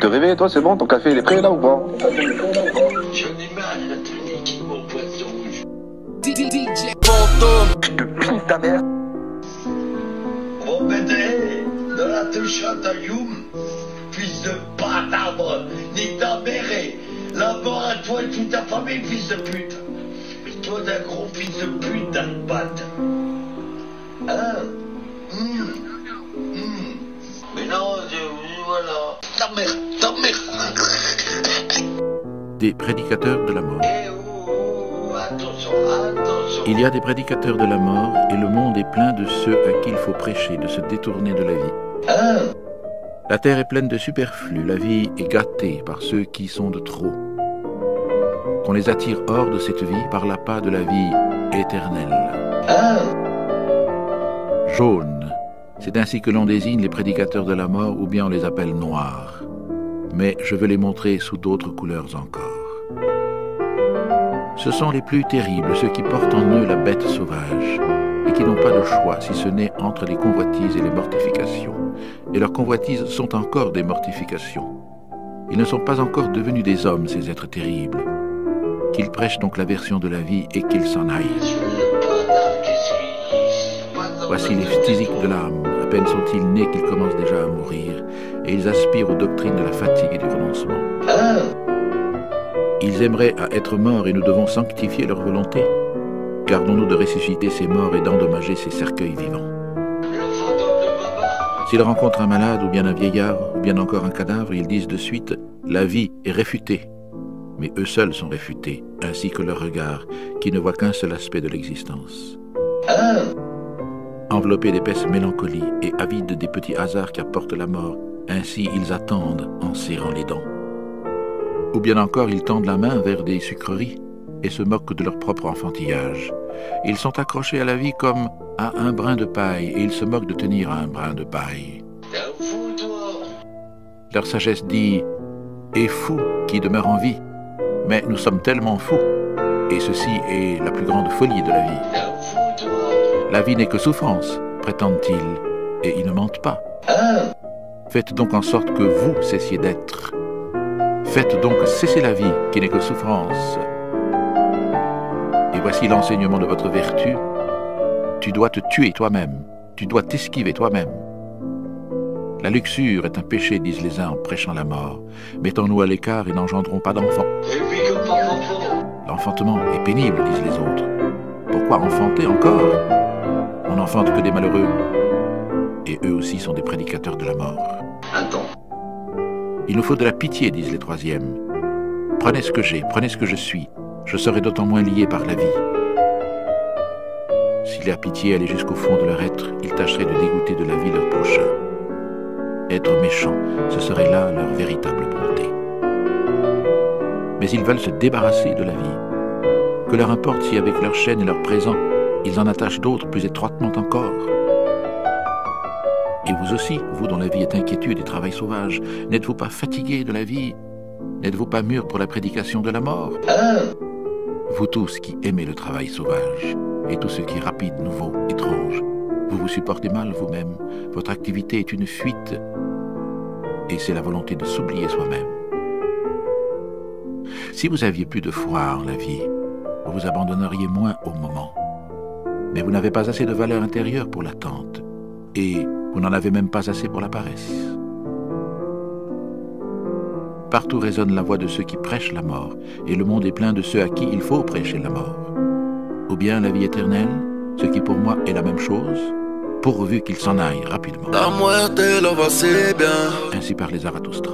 rêver, toi, c'est bon, ton café il est prêt là ou pas? J'en ai marre de la tonique, mon poisson rouge. DJ Fantôme. Je te pile ta mère. Oh, bébé, de la touche à ta youm, fils de bâtard, nique ta mère, la mort à toi et toute ta famille, fils de pute. Toi, d'un gros fils de pute, d'un batte. Hein? Mais non, voilà. Ta mère. Des prédicateurs de la mort. Eh oh, attention. Il y a des prédicateurs de la mort et le monde est plein de ceux à qui il faut prêcher, de se détourner de la vie. Hein? La terre est pleine de superflu, la vie est gâtée par ceux qui sont de trop. Qu'on les attire hors de cette vie par l'appât de la vie éternelle. Hein? Jaune, c'est ainsi que l'on désigne les prédicateurs de la mort ou bien on les appelle noirs. Mais je veux les montrer sous d'autres couleurs encore. Ce sont les plus terribles, ceux qui portent en eux la bête sauvage et qui n'ont pas de choix si ce n'est entre les convoitises et les mortifications. Et leurs convoitises sont encore des mortifications. Ils ne sont pas encore devenus des hommes, ces êtres terribles. Qu'ils prêchent donc l'aversion de la vie et qu'ils s'en aillent. Voici les phtisiques de l'âme. À peine sont-ils nés qu'ils commencent déjà à mourir, et ils aspirent aux doctrines de la fatigue et du renoncement. Ils aimeraient à être morts et nous devons sanctifier leur volonté. Gardons-nous de ressusciter ces morts et d'endommager ces cercueils vivants. S'ils rencontrent un malade ou bien un vieillard ou bien encore un cadavre, ils disent de suite « la vie est réfutée ». Mais eux seuls sont réfutés, ainsi que leur regard, qui ne voit qu'un seul aspect de l'existence. Enveloppés d'épaisse mélancolie et avides des petits hasards qui apportent la mort, ainsi ils attendent en serrant les dents. Ou bien encore ils tendent la main vers des sucreries et se moquent de leur propre enfantillage. Ils sont accrochés à la vie comme à un brin de paille et ils se moquent de tenir à un brin de paille. Leur sagesse dit « est fou qui demeure en vie ». Mais nous sommes tellement fous, et ceci est la plus grande folie de la vie. La vie n'est que souffrance, prétendent-ils, et ils ne mentent pas. Faites donc en sorte que vous cessiez d'être. Faites donc cesser la vie, qui n'est que souffrance. Et voici l'enseignement de votre vertu. Tu dois te tuer toi-même, tu dois t'esquiver toi-même. La luxure est un péché, disent les uns en prêchant la mort. Mettons-nous à l'écart et n'engendrons pas d'enfants. L'enfantement est pénible, disent les autres. Pourquoi enfanter encore? On n'enfante que des malheureux. Et eux aussi sont des prédicateurs de la mort. Attends. Il nous faut de la pitié, disent les troisièmes. Prenez ce que j'ai, prenez ce que je suis. Je serai d'autant moins lié par la vie. Si la pitié allait jusqu'au fond de leur être, ils tâcheraient de dégoûter de la vie leur prochain. Être méchants, ce serait là leur véritable bonté. Mais ils veulent se débarrasser de la vie. Que leur importe si avec leur chaîne et leur présent, ils en attachent d'autres plus étroitement encore. Et vous aussi, vous dont la vie est inquiétude et travail sauvage, n'êtes-vous pas fatigués de la vie? N'êtes-vous pas mûrs pour la prédication de la mort? Vous tous qui aimez le travail sauvage, et tout ce qui est rapide, nouveau, étrange, vous vous supportez mal vous-même, votre activité est une fuite, et c'est la volonté de s'oublier soi-même. Si vous aviez plus de foi en la vie, vous vous abandonneriez moins au moment. Mais vous n'avez pas assez de valeur intérieure pour l'attente, et vous n'en avez même pas assez pour la paresse. Partout résonne la voix de ceux qui prêchent la mort, et le monde est plein de ceux à qui il faut prêcher la mort. Ou bien la vie éternelle, ce qui pour moi est la même chose, pourvu qu'ils s'en aillent rapidement. La muerte lo va a hacer bien. Ainsi parlait Zarathustra.